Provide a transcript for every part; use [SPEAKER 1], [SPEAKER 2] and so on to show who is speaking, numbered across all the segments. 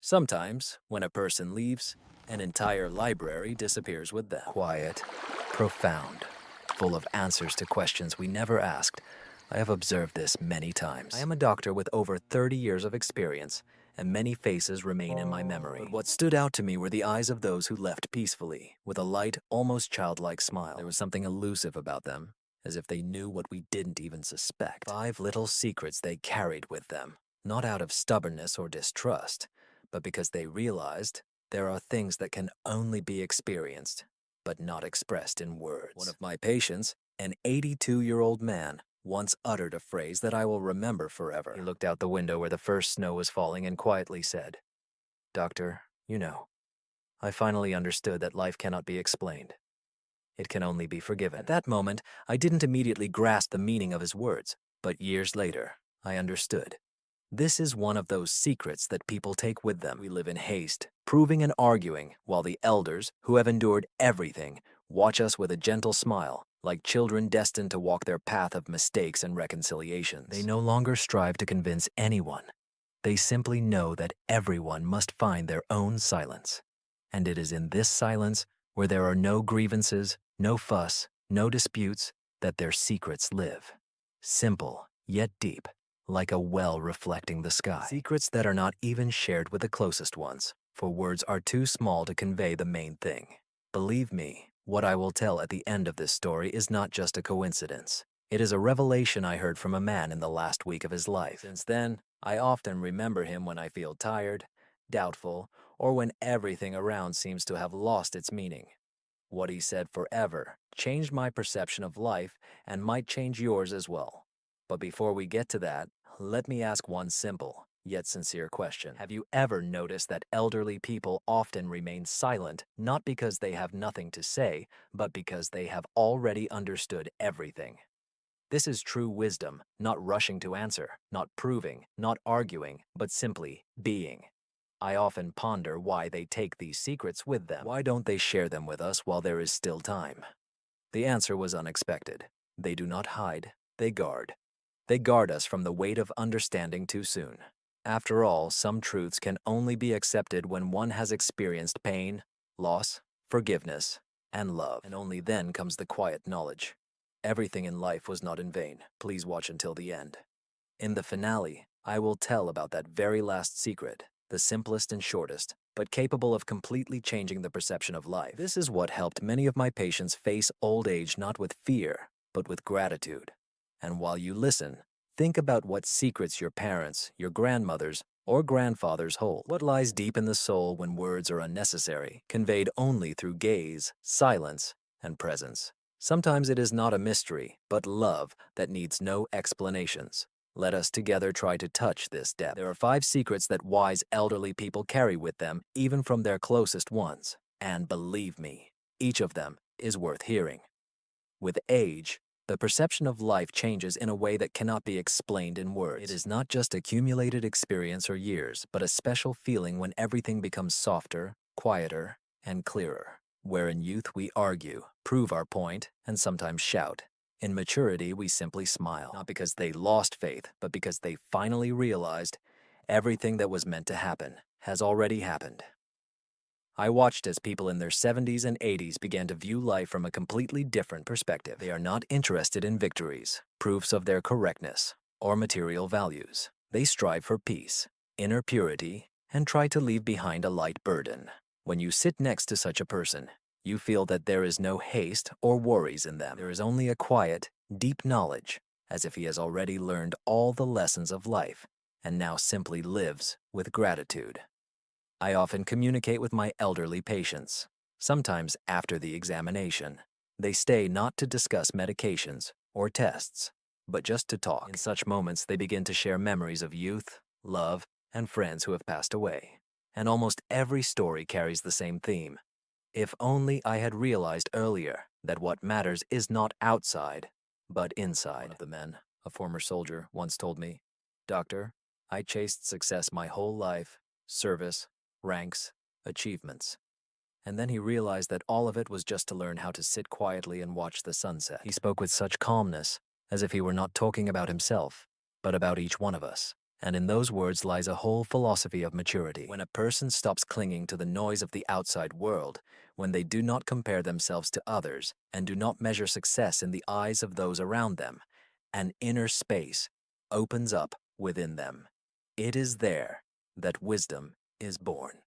[SPEAKER 1] Sometimes, when a person leaves, an entire library disappears with them. Quiet, profound, full of answers to questions we never asked. I have observed this many times. I am a doctor with over 30 years of experience, and many faces remain in my memory. But what stood out to me were the eyes of those who left peacefully, with a light, almost childlike smile. There was something elusive about them, as if they knew what we didn't even suspect. 5 little secrets they carried with them, not out of stubbornness or distrust, but because they realized there are things that can only be experienced, but not expressed in words. One of my patients, an 82-year-old man, once uttered a phrase that I will remember forever. He looked out the window where the first snow was falling and quietly said, "Doctor, I finally understood that life cannot be explained. It can only be forgiven." At that moment, I didn't immediately grasp the meaning of his words, but years later, I understood. This is one of those secrets that people take with them. We live in haste, proving and arguing, while the elders, who have endured everything, watch us with a gentle smile, like children destined to walk their path of mistakes and reconciliations. They no longer strive to convince anyone. They simply know that everyone must find their own silence. And it is in this silence, where there are no grievances, no fuss, no disputes, that their secrets live. Simple, yet deep, like a well reflecting the sky. Secrets that are not even shared with the closest ones, for words are too small to convey the main thing. Believe me, what I will tell at the end of this story is not just a coincidence. It is a revelation I heard from a man in the last week of his life. Since then, I often remember him when I feel tired, doubtful, or when everything around seems to have lost its meaning. What he said forever changed my perception of life and might change yours as well. But before we get to that, let me ask one simple, yet sincere question. Have you ever noticed that elderly people often remain silent, not because they have nothing to say, but because they have already understood everything? This is true wisdom, not rushing to answer, not proving, not arguing, but simply being. I often ponder why they take these secrets with them. Why don't they share them with us while there is still time? The answer was unexpected. They do not hide, they guard. They guard us from the weight of understanding too soon. After all, some truths can only be accepted when one has experienced pain, loss, forgiveness, and love. And only then comes the quiet knowledge. Everything in life was not in vain. Please watch until the end. In the finale, I will tell about that very last secret, the simplest and shortest, but capable of completely changing the perception of life. This is what helped many of my patients face old age not with fear, but with gratitude. And while you listen, think about what secrets your parents, your grandmothers, or grandfathers hold. What lies deep in the soul when words are unnecessary, conveyed only through gaze, silence, and presence. Sometimes it is not a mystery, but love that needs no explanations. Let us together try to touch this depth. There are 5 secrets that wise elderly people carry with them, even from their closest ones. And believe me, each of them is worth hearing. With age, the perception of life changes in a way that cannot be explained in words. It is not just accumulated experience or years, but a special feeling when everything becomes softer, quieter, and clearer. Where in youth we argue, prove our point, and sometimes shout. In maturity, we simply smile, not because they lost faith, but because they finally realized everything that was meant to happen has already happened. I watched as people in their 70s and 80s began to view life from a completely different perspective. They are not interested in victories, proofs of their correctness, or material values. They strive for peace, inner purity, and try to leave behind a light burden. When you sit next to such a person, you feel that there is no haste or worries in them. There is only a quiet, deep knowledge, as if he has already learned all the lessons of life and now simply lives with gratitude. I often communicate with my elderly patients, sometimes after the examination. They stay not to discuss medications or tests, but just to talk. In such moments, they begin to share memories of youth, love, and friends who have passed away. And almost every story carries the same theme. If only I had realized earlier that what matters is not outside, but inside. One of the men, a former soldier, once told me, "Doctor, I chased success my whole life, service, ranks, achievements." And then he realized that all of it was just to learn how to sit quietly and watch the sunset. He spoke with such calmness, as if he were not talking about himself, but about each one of us. And in those words lies a whole philosophy of maturity. When a person stops clinging to the noise of the outside world, when they do not compare themselves to others and do not measure success in the eyes of those around them, an inner space opens up within them. It is there that wisdom is born.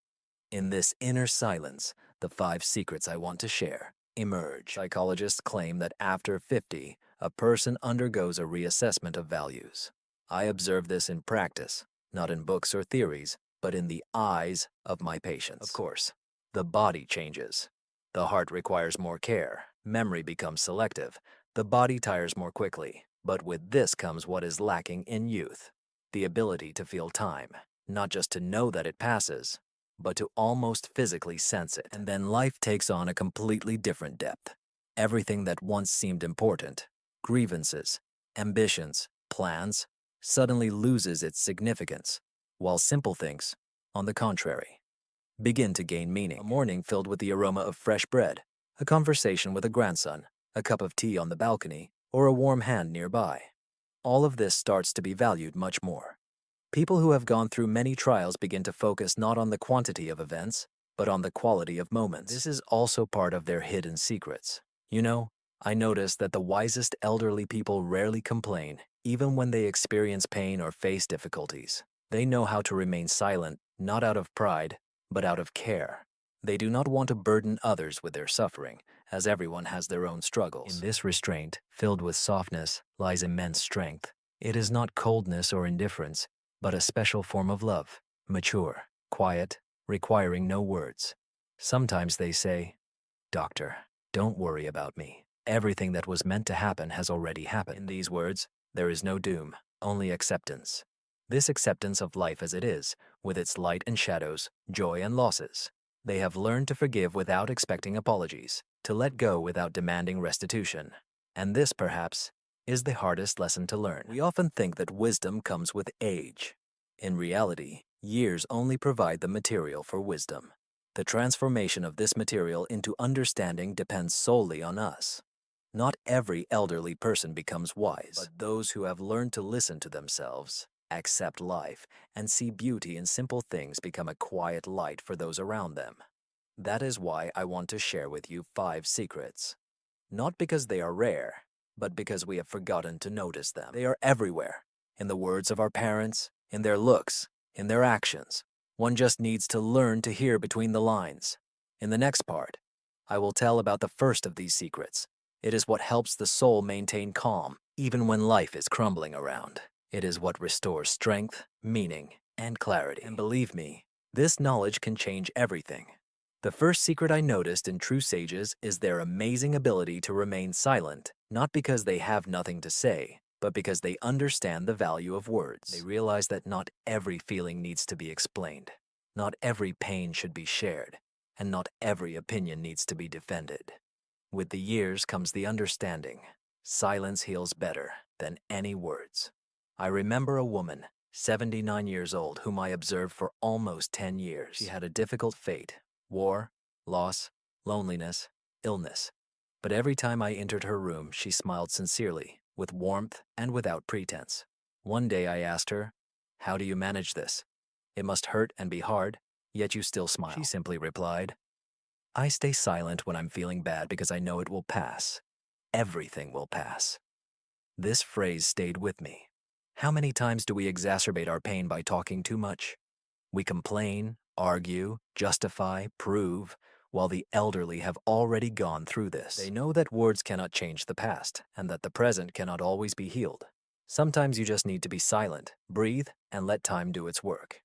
[SPEAKER 1] In this inner silence, the 5 secrets I want to share emerge. Psychologists claim that after 50, a person undergoes a reassessment of values. I observe this in practice, not in books or theories, but in the eyes of my patients. Of course, the body changes. The heart requires more care, memory becomes selective, the body tires more quickly. But with this comes what is lacking in youth, the ability to feel time, not just to know that it passes, but to almost physically sense it. And then life takes on a completely different depth. Everything that once seemed important, grievances, ambitions, plans, suddenly loses its significance, while simple things, on the contrary, begin to gain meaning. A morning filled with the aroma of fresh bread, a conversation with a grandson, a cup of tea on the balcony, or a warm hand nearby. All of this starts to be valued much more. People who have gone through many trials begin to focus not on the quantity of events, but on the quality of moments. This is also part of their hidden secrets. You know, I noticed that the wisest elderly people rarely complain, even when they experience pain or face difficulties. They know how to remain silent, not out of pride, but out of care. They do not want to burden others with their suffering, as everyone has their own struggles. In this restraint, filled with softness, lies immense strength. It is not coldness or indifference, but a special form of love, mature, quiet, requiring no words. Sometimes they say, "Doctor, don't worry about me. Everything that was meant to happen has already happened." In these words, there is no doom, only acceptance. This acceptance of life as it is, with its light and shadows, joy and losses. They have learned to forgive without expecting apologies, to let go without demanding restitution. And this, perhaps, is the hardest lesson to learn. We often think that wisdom comes with age. In reality, years only provide the material for wisdom. The transformation of this material into understanding depends solely on us. Not every elderly person becomes wise, but those who have learned to listen to themselves, accept life, and see beauty in simple things become a quiet light for those around them. That is why I want to share with you 5 secrets. Not because they are rare, but because we have forgotten to notice them. They are everywhere, in the words of our parents, in their looks, in their actions. One just needs to learn to hear between the lines. In the next part, I will tell about the first of these secrets. It is what helps the soul maintain calm, even when life is crumbling around. It is what restores strength, meaning, and clarity. And believe me, this knowledge can change everything. The first secret I noticed in true sages is their amazing ability to remain silent, not because they have nothing to say, but because they understand the value of words. They realize that not every feeling needs to be explained, not every pain should be shared, and not every opinion needs to be defended. With the years comes the understanding. Silence heals better than any words. I remember a woman, 79 years old, whom I observed for almost 10 years. She had a difficult fate: war, loss, loneliness, illness. But every time I entered her room, she smiled sincerely, with warmth and without pretense. One day I asked her, "How do you manage this? It must hurt and be hard, yet you still smile." She simply replied, "I stay silent when I'm feeling bad because I know it will pass. Everything will pass." This phrase stayed with me. How many times do we exacerbate our pain by talking too much? We complain, argue, justify, prove, while the elderly have already gone through this. They know that words cannot change the past, and that the present cannot always be healed. Sometimes you just need to be silent, breathe, and let time do its work.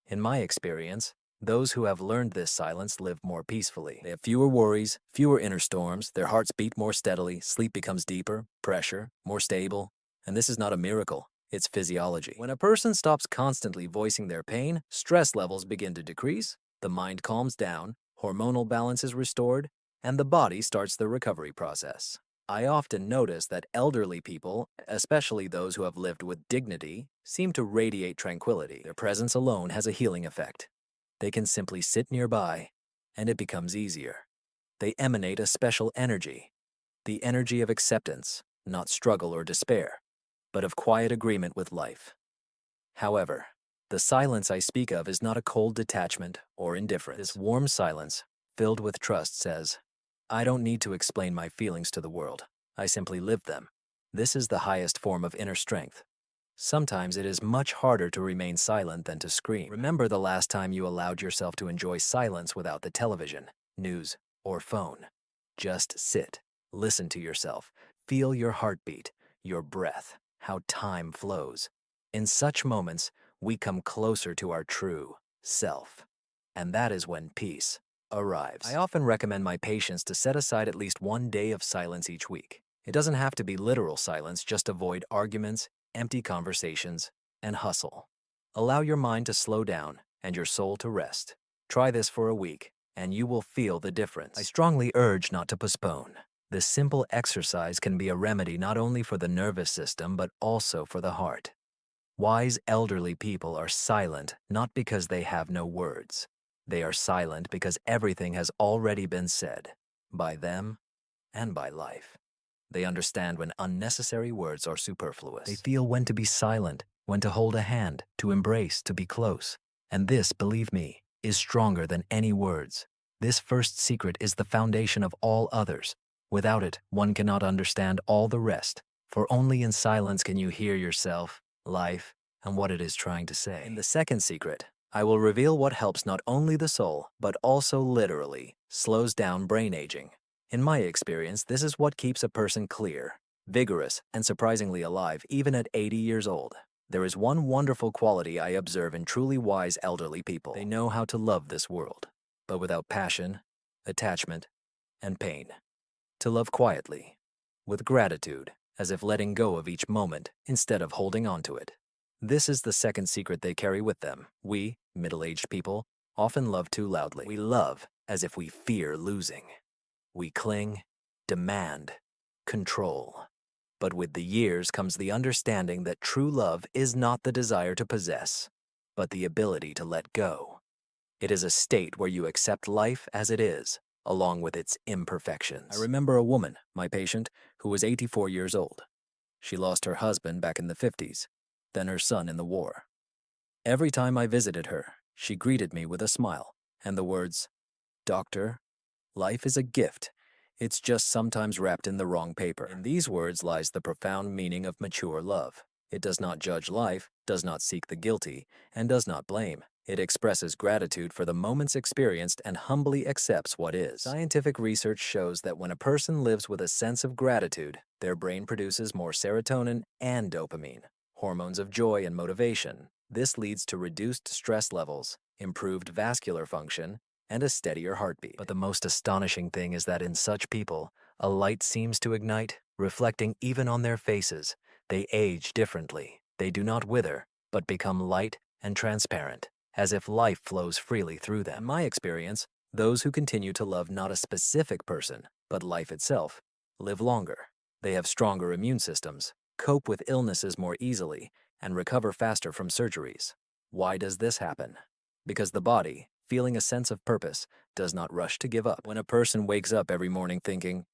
[SPEAKER 1] In my experience, those who have learned this silence live more peacefully. They have fewer worries, fewer inner storms, their hearts beat more steadily, sleep becomes deeper, pressure, more stable. And this is not a miracle, it's physiology. When a person stops constantly voicing their pain, stress levels begin to decrease, the mind calms down, hormonal balance is restored, and the body starts the recovery process. I often notice that elderly people, especially those who have lived with dignity, seem to radiate tranquility. Their presence alone has a healing effect. They can simply sit nearby, and it becomes easier. They emanate a special energy, the energy of acceptance, not struggle or despair, but of quiet agreement with life. However, the silence I speak of is not a cold detachment or indifference. This warm silence, filled with trust, says, I don't need to explain my feelings to the world. I simply live them. This is the highest form of inner strength. Sometimes it is much harder to remain silent than to scream. Remember the last time you allowed yourself to enjoy silence without the television, news, or phone. Just sit, listen to yourself, feel your heartbeat, your breath, how time flows. In such moments, we come closer to our true self. And that is when peace arrives. I often recommend my patients to set aside at least one day of silence each week. It doesn't have to be literal silence, just avoid arguments, empty conversations, and hustle. Allow your mind to slow down and your soul to rest. Try this for a week, and you will feel the difference. I strongly urge not to postpone. This simple exercise can be a remedy not only for the nervous system, but also for the heart. Wise elderly people are silent not because they have no words. They are silent because everything has already been said, by them and by life. They understand when unnecessary words are superfluous. They feel when to be silent, when to hold a hand, to embrace, to be close. And this, believe me, is stronger than any words. This first secret is the foundation of all others. Without it, one cannot understand all the rest, for only in silence can you hear yourself, life, and what it is trying to say. In the second secret, I will reveal what helps not only the soul, but also literally slows down brain aging. In my experience, this is what keeps a person clear, vigorous, and surprisingly alive even at 80 years old. There is one wonderful quality I observe in truly wise elderly people. They know how to love this world, but without passion, attachment, and pain. To love quietly, with gratitude, as if letting go of each moment instead of holding on to it. This is the second secret they carry with them. We, middle-aged people, often love too loudly. We love as if we fear losing. We cling, demand, control. But with the years comes the understanding that true love is not the desire to possess, but the ability to let go. It is a state where you accept life as it is, along with its imperfections. I remember a woman, my patient, who was 84 years old. She lost her husband back in the 50s, then her son in the war. Every time I visited her, she greeted me with a smile and the words, "Doctor, life is a gift. It's just sometimes wrapped in the wrong paper." In these words lies the profound meaning of mature love. It does not judge life, does not seek the guilty, and does not blame. It expresses gratitude for the moments experienced and humbly accepts what is. Scientific research shows that when a person lives with a sense of gratitude, their brain produces more serotonin and dopamine, hormones of joy and motivation. This leads to reduced stress levels, improved vascular function, and a steadier heartbeat. But the most astonishing thing is that in such people, a light seems to ignite, reflecting even on their faces. They age differently. They do not wither, but become light and transparent, as if life flows freely through them. In my experience, those who continue to love not a specific person, but life itself, live longer. They have stronger immune systems, cope with illnesses more easily, and recover faster from surgeries. Why does this happen? Because the body, feeling a sense of purpose, does not rush to give up. When a person wakes up every morning thinking,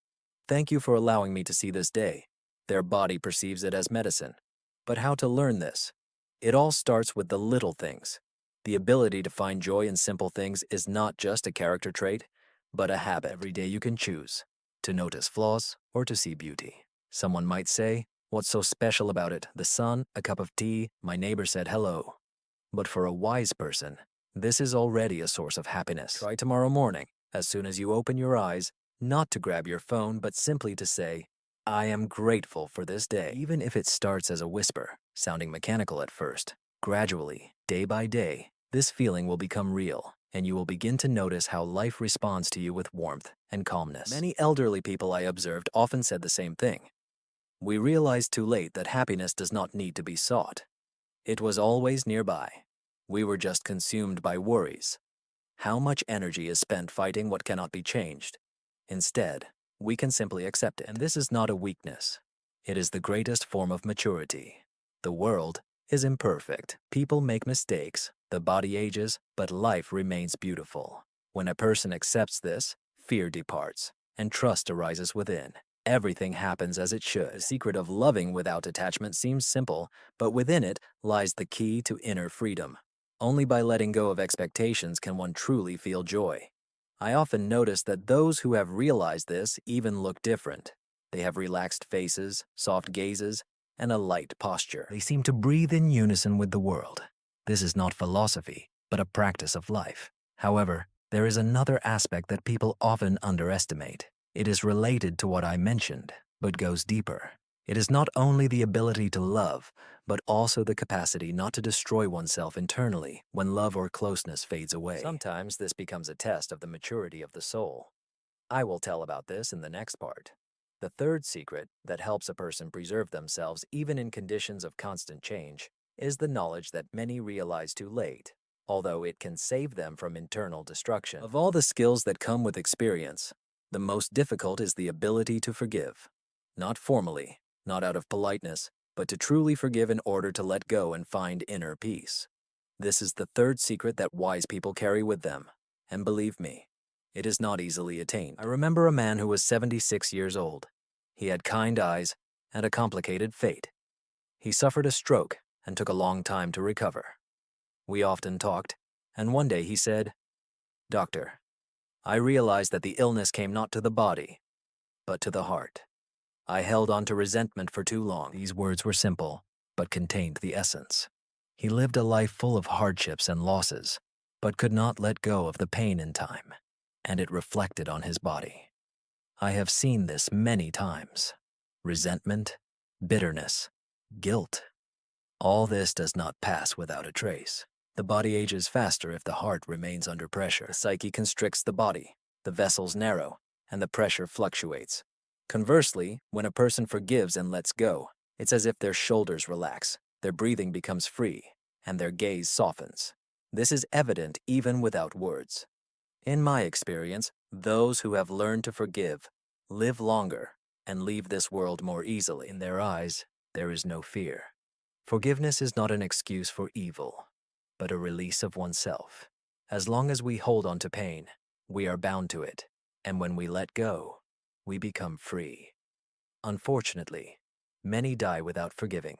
[SPEAKER 1] "Thank you for allowing me to see this day," their body perceives it as medicine. But how to learn this? It all starts with the little things. The ability to find joy in simple things is not just a character trait, but a habit. Every day you can choose to notice flaws or to see beauty. Someone might say, "What's so special about it? The sun, a cup of tea, my neighbor said hello." But for a wise person, this is already a source of happiness. Try tomorrow morning, as soon as you open your eyes, not to grab your phone, but simply to say, "I am grateful for this day." Even if it starts as a whisper, sounding mechanical at first, gradually, day by day, this feeling will become real, and you will begin to notice how life responds to you with warmth and calmness. Many elderly people I observed often said the same thing. We realized too late that happiness does not need to be sought. It was always nearby. We were just consumed by worries. How much energy is spent fighting what cannot be changed? Instead, we can simply accept it. And this is not a weakness. It is the greatest form of maturity. The world is imperfect. People make mistakes, the body ages, but life remains beautiful. When a person accepts this, fear departs, and trust arises within. Everything happens as it should. The secret of loving without attachment seems simple, but within it lies the key to inner freedom. Only by letting go of expectations can one truly feel joy. I often notice that those who have realized this even look different. They have relaxed faces, soft gazes, and a light posture. They seem to breathe in unison with the world. This is not philosophy, but a practice of life. However, there is another aspect that people often underestimate. It is related to what I mentioned, but goes deeper. It is not only the ability to love, but also the capacity not to destroy oneself internally when love or closeness fades away. Sometimes this becomes a test of the maturity of the soul. I will tell about this in the next part. The third secret that helps a person preserve themselves even in conditions of constant change is the knowledge that many realize too late, although it can save them from internal destruction. Of all the skills that come with experience, the most difficult is the ability to forgive. Not formally, not out of politeness, but to truly forgive in order to let go and find inner peace. This is the third secret that wise people carry with them, and believe me, it is not easily attained. I remember a man who was 76 years old. He had kind eyes and a complicated fate. He suffered a stroke and took a long time to recover. We often talked, and one day he said, "Doctor, I realized that the illness came not to the body, but to the heart. I held on to resentment for too long." These words were simple, but contained the essence. He lived a life full of hardships and losses, but could not let go of the pain in time, and it reflected on his body. I have seen this many times. Resentment, bitterness, guilt. All this does not pass without a trace. The body ages faster if the heart remains under pressure. The psyche constricts the body, the vessels narrow, and the pressure fluctuates. Conversely, when a person forgives and lets go, it's as if their shoulders relax, their breathing becomes free, and their gaze softens. This is evident even without words. In my experience, those who have learned to forgive live longer and leave this world more easily. In their eyes, there is no fear. Forgiveness is not an excuse for evil, but a release of oneself. As long as we hold on to pain, we are bound to it, and when we let go, we become free. Unfortunately, many die without forgiving.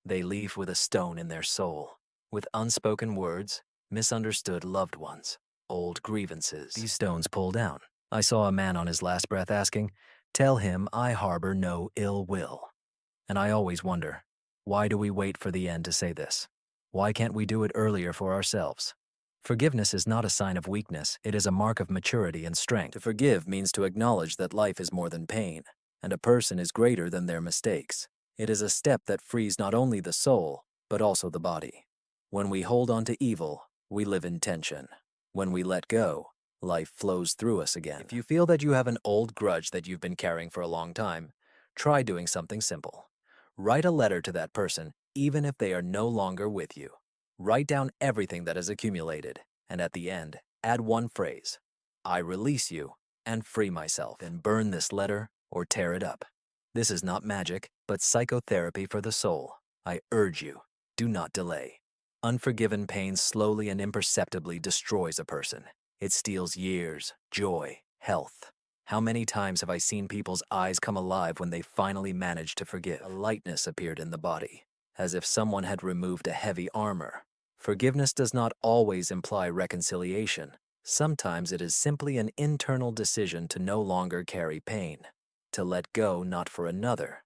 [SPEAKER 1] They leave with a stone in their soul, with unspoken words, misunderstood loved ones, old grievances. These stones pull down. I saw a man on his last breath asking, "Tell him I harbor no ill will." And I always wonder, why do we wait for the end to say this? Why can't we do it earlier for ourselves? Forgiveness is not a sign of weakness, it is a mark of maturity and strength. To forgive means to acknowledge that life is more than pain, and a person is greater than their mistakes. It is a step that frees not only the soul, but also the body. When we hold on to evil, we live in tension. When we let go, life flows through us again. If you feel that you have an old grudge that you've been carrying for a long time, try doing something simple. Write a letter to that person, even if they are no longer with you. Write down everything that has accumulated, and at the end, add one phrase: "I release you and free myself." Then burn this letter or tear it up. This is not magic, but psychotherapy for the soul. I urge you, do not delay. Unforgiven pain slowly and imperceptibly destroys a person. It steals years, joy, health. How many times have I seen people's eyes come alive when they finally managed to forgive? A lightness appeared in the body, as if someone had removed a heavy armor. Forgiveness does not always imply reconciliation. Sometimes it is simply an internal decision to no longer carry pain, to let go not for another,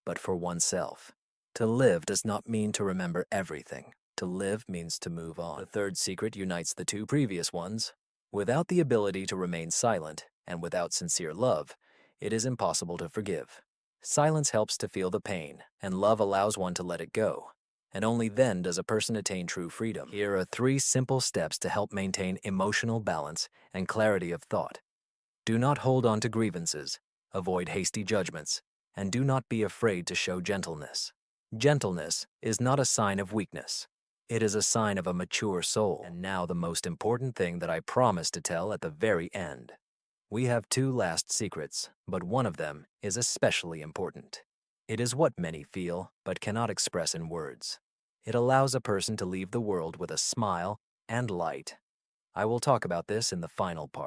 [SPEAKER 1] but for oneself. To live does not mean to remember everything. To live means to move on. The third secret unites the two previous ones. Without the ability to remain silent, and without sincere love, it is impossible to forgive. Silence helps to feel the pain, and love allows one to let it go. And only then does a person attain true freedom. Here are 3 simple steps to help maintain emotional balance and clarity of thought. Do not hold on to grievances, avoid hasty judgments, and do not be afraid to show gentleness. Gentleness is not a sign of weakness. It is a sign of a mature soul. And now the most important thing that I promised to tell at the very end. We have 2 last secrets, but one of them is especially important. It is what many feel, but cannot express in words. It allows a person to leave the world with a smile and light. I will talk about this in the final part.